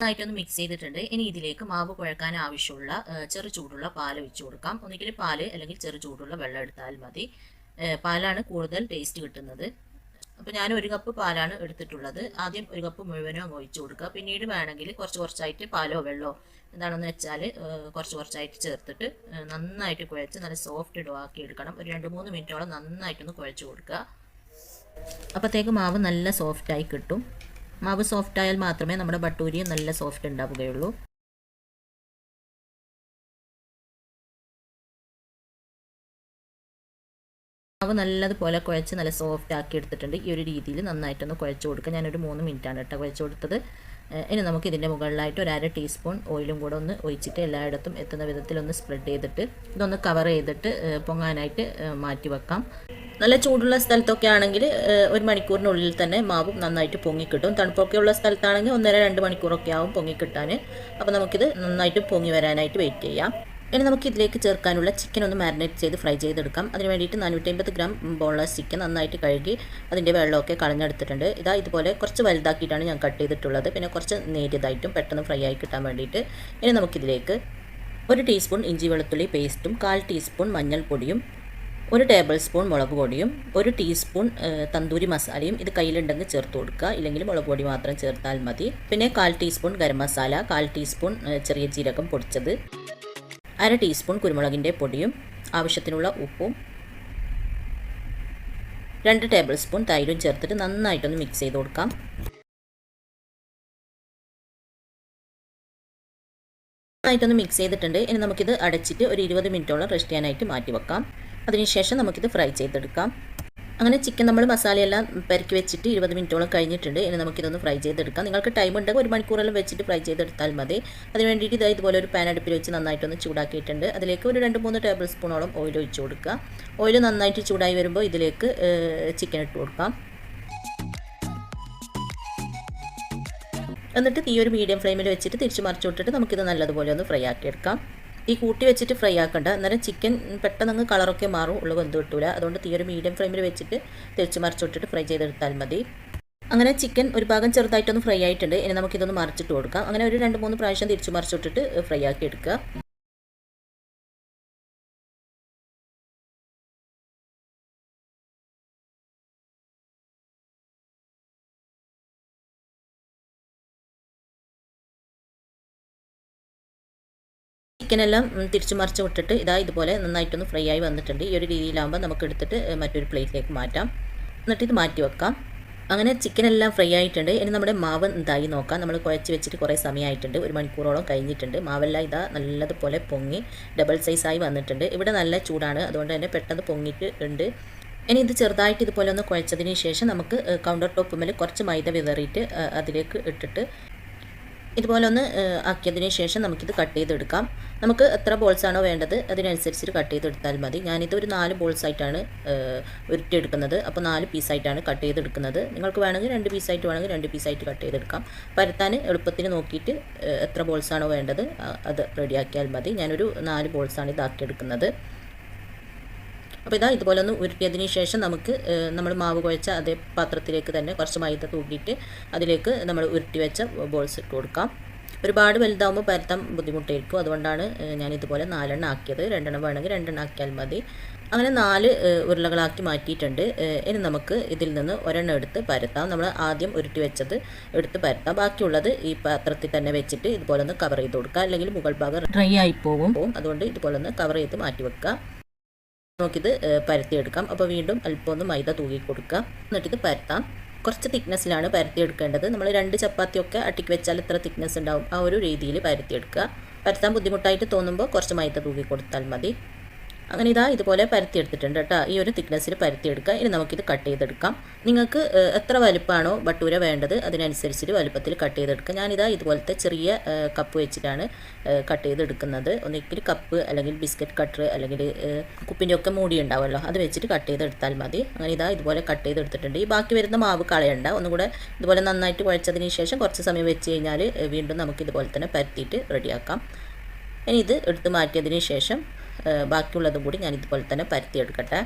നന്നായിട്ടൊന്ന് മിക്സ് ചെയ്തിട്ടുണ്ട്. ഇനി ഇതിലേക്ക് മാവ് കുഴക്കാൻ ആവശ്യമുള്ള ചെറു ചൂടുള്ള പാൽ ഒഴിച്ചു കൊടുക്കാം. ഒന്നുകിൽ പാല് അല്ലെങ്കിൽ ചെറു ചൂടുള്ള വെള്ളം എടുത്താൽ മതി. പാലാണ് കൂടുതൽ ടേസ്റ്റ് കിട്ടുന്നത്. അപ്പോൾ ഞാൻ 1 കപ്പ് പാലാണ് എടുത്തിട്ടുള്ളത്. ആദ്യം 1 കപ്പ് മുഴുവനും അങ്ങ് ഒഴിച്ചു കൊടുക്കുക. പിന്നീട് വേണമെങ്കിൽ കുറച്ചായിട്ട് പാലോ വെള്ളമോ എന്താണെന്ന് വെച്ചാൽ കുറച്ചായിട്ട് ചേർത്തിട്ട് നന്നായിട്ട് കുഴച്ച് നല്ല സോഫ്റ്റ് ഡോ ആക്കി എടുക്കണം. ഒരു 2-3 മിനിറ്റോളം നന്നായിട്ടൊന്ന് കുഴച്ച് കൊടുക്കുക. അപ്പോഴത്തേക്ക് മാവ് നല്ല സോഫ്റ്റായി കിട്ടും. മാവ് സോഫ്റ്റ് ആയാൽ മാത്രമേ നമ്മുടെ ബട്ടൂരിയും നല്ല സോഫ്റ്റ് ഉണ്ടാവുകയുള്ളൂ. മാവ് നല്ലതുപോലെ കുഴച്ച് നല്ല സോഫ്റ്റ് ആക്കി എടുത്തിട്ടുണ്ട്. ഈ ഒരു രീതിയിൽ നന്നായിട്ടൊന്ന് കുഴച്ച് കൊടുക്കുക. ഞാനൊരു 3 മിനിറ്റാണ് കേട്ടോ കുഴച്ച് കൊടുത്തത്. ഇനി നമുക്ക് ഇതിൻ്റെ മുകളിലായിട്ട് ഒരു 1/2 ടീസ്പൂൺ ഓയിലും കൂടെ ഒന്ന് ഒഴിച്ചിട്ട് എല്ലായിടത്തും എത്തുന്ന വിധത്തിലൊന്ന് സ്പ്രെഡ് ചെയ്തിട്ട് ഇതൊന്ന് കവർ ചെയ്തിട്ട് പൊങ്ങാനായിട്ട് മാറ്റി വെക്കാം. നല്ല ചൂടുള്ള സ്ഥലത്തൊക്കെ ആണെങ്കിൽ 1 മണിക്കൂറിനുള്ളിൽ തന്നെ മാവ് നന്നായിട്ട് പൊങ്ങിക്കിട്ടും. തണുപ്പൊക്കെ ഉള്ള സ്ഥലത്താണെങ്കിൽ 1.5-2 മണിക്കൂറൊക്കെ ആവും പൊങ്ങിക്കിട്ടാൻ. അപ്പോൾ നമുക്കിത് നന്നായിട്ട് പൊങ്ങി വരാനായിട്ട് വെയിറ്റ് ചെയ്യാം. ഇനി നമുക്ക് ഇതിലേക്ക് ചേർക്കാനുള്ള ചിക്കൻ ഒന്ന് മാരിനേറ്റ് ചെയ്ത് ഫ്രൈ ചെയ്തെടുക്കാം. അതിന് വേണ്ടിയിട്ട് 450 ഗ്രാം ബോൺലെസ് ചിക്കൻ നന്നായിട്ട് കഴുകി അതിൻ്റെ വെള്ളമൊക്കെ കളഞ്ഞെടുത്തിട്ടുണ്ട്. ഇതുപോലെ കുറച്ച് വലുതാക്കിയിട്ടാണ് ഞാൻ കട്ട് ചെയ്തിട്ടുള്ളത്. പിന്നെ കുറച്ച് നേരിയതായിട്ടും പെട്ടെന്ന് ഫ്രൈ ആയി കിട്ടാൻ വേണ്ടിയിട്ട്. ഇനി നമുക്കിതിലേക്ക് 1 ടീസ്പൂൺ ഇഞ്ചി വെളുത്തുള്ളി പേസ്റ്റും 1/4 ടീസ്പൂൺ മഞ്ഞൾപ്പൊടിയും 1 ടേബിൾ സ്പൂൺ മുളക് പൊടിയും 1 ടീസ്പൂൺ തന്തൂരി മസാലയും ഇത് കയ്യിലുണ്ടെങ്കിൽ ചേർത്ത് കൊടുക്കുക. ഇല്ലെങ്കിൽ മുളക് പൊടി മാത്രം ചേർത്താൽ മതി. പിന്നെ 1/4 ടീസ്പൂൺ ഗരം മസാല, 1/4 ടീസ്പൂൺ ചെറിയ ജീരകം പൊടിച്ചത്, 1 ടീസ്പൂൺ കുരുമുളകിൻ്റെ പൊടിയും ആവശ്യത്തിനുള്ള ഉപ്പും 2 ടേബിൾ സ്പൂൺ തൈരും ചേർത്തിട്ട് നന്നായിട്ടൊന്ന് മിക്സ് ചെയ്ത് കൊടുക്കാം. നന്നായിട്ടൊന്ന് മിക്സ് ചെയ്തിട്ടുണ്ട്. ഇനി നമുക്കിത് അടച്ചിട്ട് ഒരു 20 മിനിറ്റോളം റെസ്റ്റ് ചെയ്യാനായിട്ട് മാറ്റി വെക്കാം. അതിനുശേഷം നമുക്കിത് ഫ്രൈ ചെയ്തെടുക്കാം. അങ്ങനെ ചിക്കൻ നമ്മൾ മസാലയെല്ലാം പെരക്കി വെച്ചിട്ട് 20 മിനിറ്റോളം കഴിഞ്ഞിട്ടുണ്ട്. ഇനി നമുക്കിതൊന്ന് ഫ്രൈ ചെയ്തെടുക്കാം. നിങ്ങൾക്ക് ടൈം ഉണ്ടെങ്കിൽ 1 മണിക്കൂറെല്ലാം വെച്ചിട്ട് ഫ്രൈ ചെയ്തെടുത്താൽ മതി. അതിന് വേണ്ടിയിട്ട് ഇതുപോലെ ഒരു പാൻ അടുപ്പിൽ വെച്ച് നന്നായിട്ടൊന്ന് ചൂടാക്കിയിട്ടുണ്ട്. അതിലേക്ക് ഒരു 2-3 ടേബിൾ സ്പൂണോളം ഓയിൽ ഒഴിച്ച് കൊടുക്കുക. ഓയിൽ നന്നായിട്ട് ചൂടായി വരുമ്പോൾ ഇതിലേക്ക് ചിക്കൻ ഇട്ട് കൊടുക്കാം. എന്നിട്ട് തീ ഒരു മീഡിയം ഫ്ലെയിമിൽ വെച്ചിട്ട് തിരിച്ച് മറിച്ച് വിട്ടിട്ട് നമുക്കിത് നല്ലതുപോലെ ഒന്ന് ഫ്രൈ ആക്കിയെടുക്കാം. തീ കൂട്ടി വെച്ചിട്ട് ഫ്രൈ ആക്കണ്ട, അന്നേരം ചിക്കൻ പെട്ടെന്ന് കളറൊക്കെ മാറും, ഉള്ള വെന്ത് കിട്ടൂല. അതുകൊണ്ട് തീ ഒരു മീഡിയം ഫ്ലെയിമിൽ വെച്ചിട്ട് തിരിച്ച് മറിച്ച് വിട്ടിട്ട് ഫ്രൈ ചെയ്തെടുത്താൽ മതി. അങ്ങനെ ചിക്കൻ ഒരു ഭാഗം ചെറുതായിട്ടൊന്ന് ഫ്രൈ ആയിട്ടുണ്ട്. ഇനി നമുക്കിതൊന്ന് മറിച്ചിട്ട് കൊടുക്കാം. അങ്ങനെ ഒരു 2-3 പ്രാവശ്യം തിരിച്ച് മറിച്ച് വിട്ടിട്ട് ഫ്രൈ ആക്കി എടുക്കുക. ചിക്കനെല്ലാം തിരിച്ച് മറിച്ച് വിട്ടിട്ട് ഇതുപോലെ നന്നായിട്ടൊന്ന് ഫ്രൈ ആയി വന്നിട്ടുണ്ട്. ഈ ഒരു രീതിയിലാകുമ്പോൾ നമുക്ക് എടുത്തിട്ട് മറ്റൊരു പ്ലേറ്റിലേക്ക് മാറ്റാം. എന്നിട്ട് ഇത് മാറ്റി വെക്കാം. അങ്ങനെ ചിക്കനെല്ലാം ഫ്രൈ ആയിട്ടുണ്ട്. ഇനി നമ്മുടെ മാവ് എന്തായി നോക്കാം. നമ്മൾ കുഴച്ച് വെച്ചിട്ട് കുറേ സമയമായിട്ടുണ്ട്, 1 മണിക്കൂറോളം കഴിഞ്ഞിട്ടുണ്ട്. മാവെല്ലാം നല്ലതുപോലെ പൊങ്ങി ഡബിൾ സൈസായി വന്നിട്ടുണ്ട്. ഇവിടെ നല്ല ചൂടാണ്, അതുകൊണ്ട് തന്നെ പെട്ടെന്ന് പൊങ്ങിയിട്ട് ഉണ്ട്. ഇനി ഇത് ചെറുതായിട്ട് ഇതുപോലെ ഒന്ന് കുഴച്ചതിന് ശേഷം നമുക്ക് കൗണ്ടർ ടോപ്പ് മേൽ കുറച്ച് മൈദ വിതറിയിട്ട് അതിലേക്ക് ഇട്ടിട്ട് ഇതുപോലെ ഒന്ന് ആക്കിയതിന് ശേഷം നമുക്കിത് കട്ട് ചെയ്തെടുക്കാം. നമുക്ക് എത്ര ബോൾസാണോ വേണ്ടത് അതിനനുസരിച്ചിട്ട് കട്ട് ചെയ്തെടുത്താൽ മതി. ഞാനിത് ഒരു 4 ബോൾസായിട്ടാണ് ഉരുട്ടിയെടുക്കുന്നത്. അപ്പോൾ 4 പീസായിട്ടാണ് കട്ട് ചെയ്തെടുക്കുന്നത്. നിങ്ങൾക്ക് വേണമെങ്കിൽ 2 പീസായിട്ട് വേണമെങ്കിൽ 2 പീസായിട്ട് കട്ട് ചെയ്തെടുക്കാം. പരത്താൻ എളുപ്പത്തിന് നോക്കിയിട്ട് എത്ര ബോൾസാണോ വേണ്ടത് അത് റെഡിയാക്കിയാൽ മതി. ഞാനൊരു 4 ബോൾസാണ് ഇതാക്കിയെടുക്കുന്നത്. അപ്പോൾ ഇതുപോലെ ഒന്ന് ഉരുട്ടിയതിന് ശേഷം നമുക്ക് നമ്മൾ മാവ് കുഴച്ച അതേ പാത്രത്തിലേക്ക് തന്നെ കുറച്ച് മൈദ തൂക്കിയിട്ട് അതിലേക്ക് നമ്മൾ ഉരുട്ടി വെച്ച ബോൾസ് ഇട്ട് കൊടുക്കാം. ഒരുപാട് വലുതാവുമ്പോൾ പരത്താൻ ബുദ്ധിമുട്ടായിരിക്കും, അതുകൊണ്ടാണ് ഞാൻ ഇതുപോലെ 4 എണ്ണം ആക്കിയത്. 2 എണ്ണം വേണമെങ്കിൽ 2 എണ്ണം ആക്കിയാൽ മതി. അങ്ങനെ 4 ഉരുളകളാക്കി മാറ്റിയിട്ടുണ്ട്. ഇനി നമുക്ക് ഇതിൽ നിന്ന് ഒരെണ്ണം എടുത്ത് പരത്താം. നമ്മൾ ആദ്യം ഉരുട്ടി വെച്ചത് എടുത്ത് പരത്താം. ബാക്കിയുള്ളത് ഈ പാത്രത്തിൽ തന്നെ വെച്ചിട്ട് ഇതുപോലെ ഒന്ന് കവർ ചെയ്ത് കൊടുക്കുക, അല്ലെങ്കിൽ മുകൾ ഭാഗം ഡ്രൈ ആയി പോകും. അതുകൊണ്ട് ഇതുപോലെ ഒന്ന് കവർ ചെയ്ത് മാറ്റി വെക്കുക. നമുക്കിത് പരത്തിയെടുക്കാം. അപ്പോൾ വീണ്ടും അല്പം ഒന്ന് മൈദ തൂക്കി കൊടുക്കുക. എന്നിട്ടിത് പരത്താം. കുറച്ച് തിക്നെസ്സിലാണ് പരത്തിയെടുക്കേണ്ടത്. നമ്മൾ 2 ചപ്പാത്തിയൊക്കെ അട്ടിക്ക് വെച്ചാൽ എത്ര തിക്നെസ് ഉണ്ടാവും ആ ഒരു രീതിയിൽ പരത്തിയെടുക്കുക. പരത്താൻ ബുദ്ധിമുട്ടായിട്ട് തോന്നുമ്പോൾ കുറച്ച് മൈദ തൂക്കി കൊടുത്താൽ മതി. അങ്ങനെ ഇതുപോലെ പരത്തിയെടുത്തിട്ടുണ്ട് കേട്ടോ. ഈ ഒരു തിക്നെസ്സിൽ പരത്തിയെടുക്കുക. ഇനി നമുക്കിത് കട്ട് ചെയ്തെടുക്കാം. നിങ്ങൾക്ക് എത്ര വലുപ്പമാണോ ബട്ടൂര വേണ്ടത് അതിനനുസരിച്ചിട്ട് വലുപ്പത്തിൽ കട്ട് ചെയ്തെടുക്കുക. ഇതുപോലത്തെ ചെറിയ കപ്പ് വെച്ചിട്ടാണ് കട്ട് ചെയ്തെടുക്കുന്നത്. ഒന്നിക്കിൽ കപ്പ് അല്ലെങ്കിൽ ബിസ്ക്കറ്റ് കട്ടർ അല്ലെങ്കിൽ കുപ്പിൻ്റെ ഒക്കെ മൂടി ഉണ്ടാവുമല്ലോ, അത് വെച്ചിട്ട് കട്ട് ചെയ്തെടുത്താൽ മതി. അങ്ങനെ ഇതുപോലെ കട്ട് ചെയ്തെടുത്തിട്ടുണ്ട്. ഈ ബാക്കി വരുന്ന മാവ് കളയണ്ട. ഒന്നുകൂടെ ഇതുപോലെ നന്നായിട്ട് കുഴച്ചതിന് ശേഷം കുറച്ച് സമയം വെച്ച് കഴിഞ്ഞാൽ വീണ്ടും നമുക്ക് ഇതുപോലെ തന്നെ പരത്തിയിട്ട് റെഡിയാക്കാം. ഇനി ഇത് എടുത്ത് മാറ്റിയതിന് ശേഷം ബാക്കിയുള്ളതും കൂടി ഞാൻ ഇതുപോലെ തന്നെ പരത്തിയെടുക്കട്ടെ.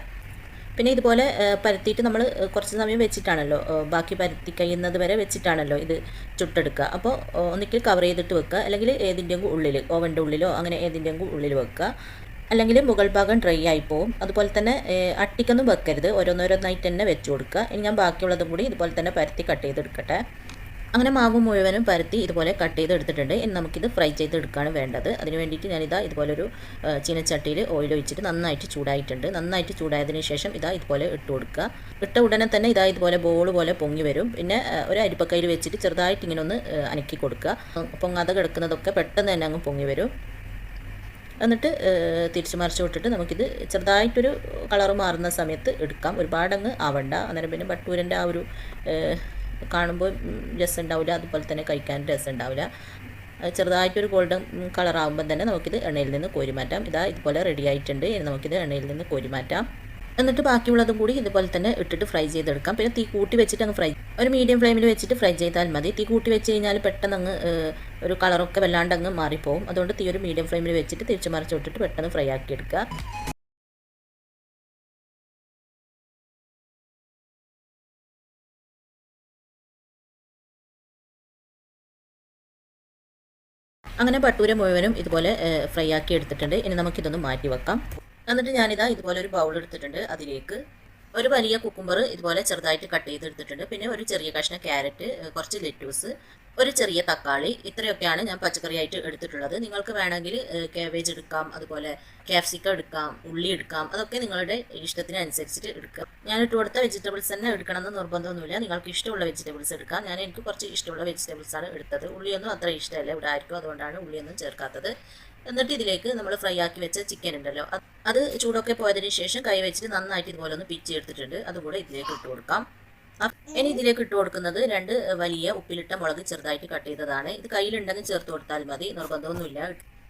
പിന്നെ ഇതുപോലെ പരത്തിയിട്ട് നമ്മൾ കുറച്ച് സമയം വെച്ചിട്ടാണല്ലോ, ബാക്കി പരത്തി കഴിയുന്നത് വരെ വെച്ചിട്ടാണല്ലോ ഇത് ചുട്ടെടുക്കുക. അപ്പോൾ ഒന്നിക്കിൽ കവർ ചെയ്തിട്ട് വെക്കുക, അല്ലെങ്കിൽ ഏതിൻ്റെയും ഉള്ളിൽ, ഓവൻ്റെ ഉള്ളിലോ അങ്ങനെ ഏതിൻ്റെയും ഉള്ളിൽ വെക്കുക. അല്ലെങ്കിൽ മുകൾ ഭാഗം ഡ്രൈ ആയി പോകും. അതുപോലെ തന്നെ അട്ടിക്കൊന്നും വെക്കരുത്, ഓരോന്നോരോന്നായിട്ട് തന്നെ വെച്ച് കൊടുക്കുക. ഇനി ഞാൻ ബാക്കിയുള്ളതും കൂടി ഇതുപോലെ തന്നെ പരത്തി കട്ട് ചെയ്തെടുക്കട്ടെ. അങ്ങനെ മാവ് മുഴുവനും പരത്തി ഇതുപോലെ കട്ട് ചെയ്തെടുത്തിട്ടുണ്ട്. ഇനി നമുക്കിത് ഫ്രൈ ചെയ്തെടുക്കുകയാണ് വേണ്ടത്. അതിന് വേണ്ടിയിട്ട് ഞാനിതാ ഇതുപോലൊരു ചീനച്ചട്ടിയിൽ ഓയിൽ ഒഴിച്ചിട്ട് നന്നായിട്ട് ചൂടായിട്ടുണ്ട്. നന്നായിട്ട് ചൂടായതിന് ശേഷം ഇതുപോലെ ഇട്ട് കൊടുക്കുക. ഇട്ട ഉടനെ തന്നെ ഇതുപോലെ ബോൾ പോലെ പൊങ്ങി വരും. പിന്നെ ഒരു അരിപ്പക്കയിൽ വെച്ചിട്ട് ചെറുതായിട്ട് ഇങ്ങനെ ഒന്ന് അനക്കി കൊടുക്കുക. പൊങ്ങാതെ കിടക്കുന്നതൊക്കെ പെട്ടെന്ന് തന്നെ അങ്ങ് പൊങ്ങി വരും. എന്നിട്ട് തിരിച്ച് മറിച്ച് വിട്ടിട്ട് നമുക്കിത് ചെറുതായിട്ടൊരു കളറ് മാറുന്ന സമയത്ത് എടുക്കാം. ഒരുപാടങ്ങ് ആവണ്ട, അന്നേരം പിന്നെ ബട്ടൂരൻ്റെ ആ ഒരു കാണുമ്പോൾ രസം ഉണ്ടാവില്ല, അതുപോലെ തന്നെ കഴിക്കാൻ രസം ഉണ്ടാവില്ല. ചെറുതായിട്ടൊരു ഗോൾഡൻ കളറാകുമ്പോൾ തന്നെ നമുക്കിത് എണ്ണയിൽ നിന്ന് കോരി മാറ്റാം. ഇതുപോലെ റെഡി ആയിട്ടുണ്ട്. ഇനി നമുക്കിത് എണ്ണയിൽ നിന്ന് കോരി മാറ്റാം. എന്നിട്ട് ബാക്കിയുള്ളതും കൂടി ഇതുപോലെ തന്നെ ഇട്ടിട്ട് ഫ്രൈ ചെയ്തെടുക്കാം. പിന്നെ തീ കൂട്ടി വെച്ചിട്ട് അങ്ങ് ഒരു മീഡിയം ഫ്ലെയിമിൽ വെച്ചിട്ട് ഫ്രൈ ചെയ്താൽ മതി. തീ കൂട്ടി വെച്ച് കഴിഞ്ഞാൽ പെട്ടെന്ന് അങ്ങ് ഒരു കളറൊക്കെ വല്ലാണ്ട് അങ്ങ് മാറിപ്പോവും. അതുകൊണ്ട് തീ ഒരു മീഡിയം ഫ്ലെയിമിൽ വെച്ചിട്ട് തിരിച്ച് മറിച്ച് വിട്ടിട്ട് പെട്ടെന്ന് ഫ്രൈ ആക്കി എടുക്കുക. അങ്ങനെ ബട്ടൂര മുഴുവനും ഇതുപോലെ ഫ്രൈ ആക്കി എടുത്തിട്ടുണ്ട്. ഇനി നമുക്കിതൊന്ന് മാറ്റി വെക്കാം. എന്നിട്ട് ഇതുപോലെ ഒരു ബൗൾ എടുത്തിട്ടുണ്ട്. അതിലേക്ക് ഒരു വലിയ കുക്കുംബർ ഇതുപോലെ ചെറുതായിട്ട് കട്ട് ചെയ്തെടുത്തിട്ടുണ്ട്. പിന്നെ ഒരു ചെറിയ കഷ്ണം ക്യാരറ്റ്, കുറച്ച് ലെറ്റൂസ്, ഒരു ചെറിയ തക്കാളി, ഇത്രയൊക്കെയാണ് ഞാൻ പച്ചക്കറിയായിട്ട് എടുത്തിട്ടുള്ളത്. നിങ്ങൾക്ക് വേണമെങ്കിൽ കാബേജ് എടുക്കാം, അതുപോലെ ക്യാപ്സിക്കം എടുക്കാം, ഉള്ളി എടുക്കാം, അതൊക്കെ നിങ്ങളുടെ ഇഷ്ടത്തിനനുസരിച്ചിട്ട് എടുക്കാം. ഞാൻ ഇട്ട് കൊടുത്ത വെജിറ്റബിൾസ് തന്നെ എടുക്കണമെന്ന് നിർബന്ധമൊന്നുമില്ല. നിങ്ങൾക്ക് ഇഷ്ടമുള്ള വെജിറ്റബിൾസ് എടുക്കാം. എനിക്ക് കുറച്ച് ഇഷ്ടമുള്ള വെജിറ്റബിൾസ് ആണ് എടുത്തത്. ഉള്ളിയൊന്നും അത്ര ഇഷ്ടമല്ല ഇവിടെ ആയിരിക്കും, അതുകൊണ്ടാണ് ഉള്ളിയൊന്നും ചേർക്കാത്തത്. എന്നിട്ട് ഇതിലേക്ക് നമ്മൾ ഫ്രൈ ആക്കി വെച്ച ചിക്കൻ ഉണ്ടല്ലോ, അത് ചൂടൊക്കെ പോയതിന് ശേഷം കൈ വെച്ചിട്ട് നന്നായിട്ട് ഇതുപോലെ ഒന്ന് പിച്ചി എടുത്തിട്ടുണ്ട്. അതുകൂടെ ഇതിലേക്ക് ഇട്ട് കൊടുക്കാം. ഇനി ഇതിലേക്ക് ഇട്ട് കൊടുക്കുന്നത് 2 വലിയ ഉപ്പിലിട്ട മുളക് ചെറുതായിട്ട് കട്ട് ചെയ്തതാണ്. ഇത് കയ്യിലുണ്ടെങ്കിൽ ചേർത്ത് കൊടുത്താൽ മതി, നിർബന്ധമൊന്നുമില്ല.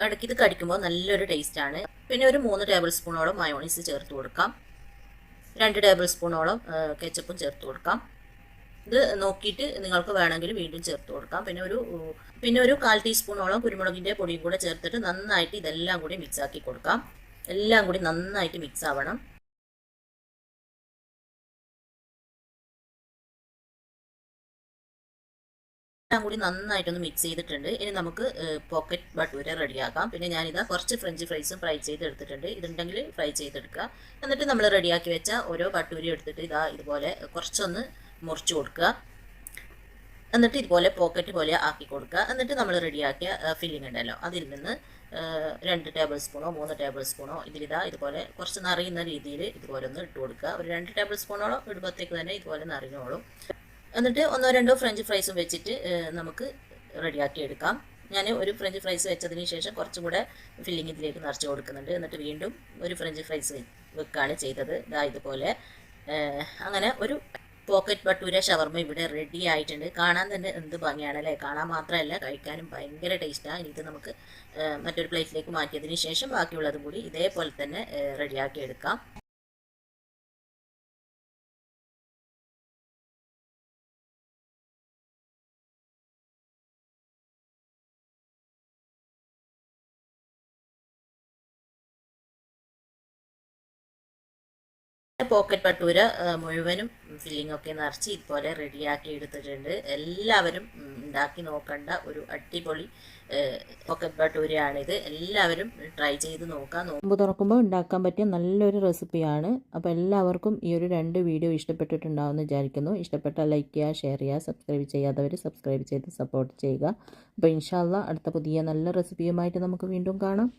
ഇടയ്ക്ക് ഇത് കടിക്കുമ്പോൾ നല്ലൊരു ടേസ്റ്റ് ആണ്. പിന്നെ ഒരു 3 ടേബിൾ സ്പൂണോളം മയോണീസ് ചേർത്ത് കൊടുക്കാം. 2 ടേബിൾ സ്പൂണോളം കെച്ചപ്പും ചേർത്ത് കൊടുക്കാം. ഇത് നോക്കിയിട്ട് നിങ്ങൾക്ക് വേണമെങ്കിൽ വീണ്ടും ചേർത്ത് കൊടുക്കാം. പിന്നെ ഒരു 1/4 ടീസ്പൂണോളം കുരുമുളകിൻ്റെ പൊടിയും കൂടെ ചേർത്തിട്ട് നന്നായിട്ട് ഇതെല്ലാം കൂടി മിക്സ് ആക്കി കൊടുക്കാം. എല്ലാം കൂടി നന്നായിട്ട് മിക്സ് ആവണം. എല്ലാം കൂടി നന്നായിട്ടൊന്ന് മിക്സ് ചെയ്തിട്ടുണ്ട്. ഇനി നമുക്ക് പോക്കറ്റ് ബട്ടൂര റെഡിയാക്കാം. പിന്നെ ഞാനിതാ കുറച്ച് ഫ്രഞ്ച് ഫ്രൈസും ഫ്രൈ ചെയ്ത് എടുത്തിട്ടുണ്ട്. ഇതുണ്ടെങ്കിൽ ഫ്രൈ ചെയ്തെടുക്കുക. എന്നിട്ട് നമ്മൾ റെഡിയാക്കി വെച്ച ഓരോ ബട്ടൂരി എടുത്തിട്ട് ഇതുപോലെ കുറച്ചൊന്ന് മുറിച്ച് കൊടുക്കുക. എന്നിട്ട് ഇതുപോലെ പോക്കറ്റ് പോലെ ആക്കി കൊടുക്കുക. എന്നിട്ട് നമ്മൾ റെഡിയാക്കിയ ഫില്ലിംഗ് ഉണ്ടല്ലോ, അതിൽ നിന്ന് 2 ടേബിൾ സ്പൂണോ 3 ടേബിൾ സ്പൂണോ ഇതുപോലെ കുറച്ച് നിറയുന്ന രീതിയിൽ ഇതുപോലെ ഒന്ന് ഇട്ട് കൊടുക്കുക. ഒരു 2 ടേബിൾ സ്പൂണോളം ഇടുമ്പോഴത്തേക്ക് തന്നെ ഇതുപോലെ നിറഞ്ഞോളും. എന്നിട്ട് 1-2 ഫ്രഞ്ച് ഫ്രൈസും വെച്ചിട്ട് നമുക്ക് റെഡിയാക്കി എടുക്കാം. ഞാൻ ഒരു ഫ്രഞ്ച് ഫ്രൈസ് വെച്ചതിന് ശേഷം കുറച്ചും കൂടെ ഫില്ലിംഗ് ഇതിലേക്ക് നിറച്ച് കൊടുക്കുന്നുണ്ട്. എന്നിട്ട് വീണ്ടും ഒരു ഫ്രഞ്ച് ഫ്രൈസ് വെക്കുകയാണ് ചെയ്തത്. ഇതുപോലെ അങ്ങനെ ഒരു പോക്കറ്റ് ബട്ടൂര ഷവർമ ഇവിടെ റെഡി ആയിട്ടുണ്ട്. കാണാൻ തന്നെ എന്ത് ഭംഗിയാണല്ലേ. കാണാൻ മാത്രമല്ല, കഴിക്കാനും ഭയങ്കര ടേസ്റ്റാണ്. ഇത് നമുക്ക് മറ്റൊരു പ്ലേറ്റിലേക്ക് മാറ്റിയതിന് ശേഷം ബാക്കിയുള്ളതും കൂടി ഇതേപോലെ തന്നെ റെഡിയാക്കി എടുക്കാം. പോക്കറ്റ് ബട്ടൂര മുഴുവനും ഫില്ലിംഗ് ഒക്കെ നിറച്ച് ഇതുപോലെ റെഡിയാക്കി എടുത്തിട്ടുണ്ട്. എല്ലാവരും ഉണ്ടാക്കി നോക്കേണ്ട ഒരു അടിപൊളി പോക്കറ്റ് ബട്ടൂരയാണിത്. എല്ലാവരും ട്രൈ ചെയ്ത് നോക്കാം. നോമ്പ് തുറക്കുമ്പോൾ ഉണ്ടാക്കാൻ പറ്റിയ നല്ലൊരു റെസിപ്പിയാണ്. അപ്പോൾ എല്ലാവർക്കും ഈ ഒരു 2 വീഡിയോ ഇഷ്ടപ്പെട്ടിട്ടുണ്ടാവുമെന്ന് വിചാരിക്കുന്നു. ഇഷ്ടപ്പെട്ടാൽ ലൈക്ക് ചെയ്യുക, ഷെയർ ചെയ്യുക, സബ്സ്ക്രൈബ് ചെയ്യാത്തവർ സബ്സ്ക്രൈബ് ചെയ്ത് സപ്പോർട്ട് ചെയ്യുക. അപ്പോൾ ഇൻഷാ അല്ലാഹ് അടുത്ത പുതിയ നല്ല റെസിപ്പിയുമായിട്ട് നമുക്ക് വീണ്ടും കാണാം.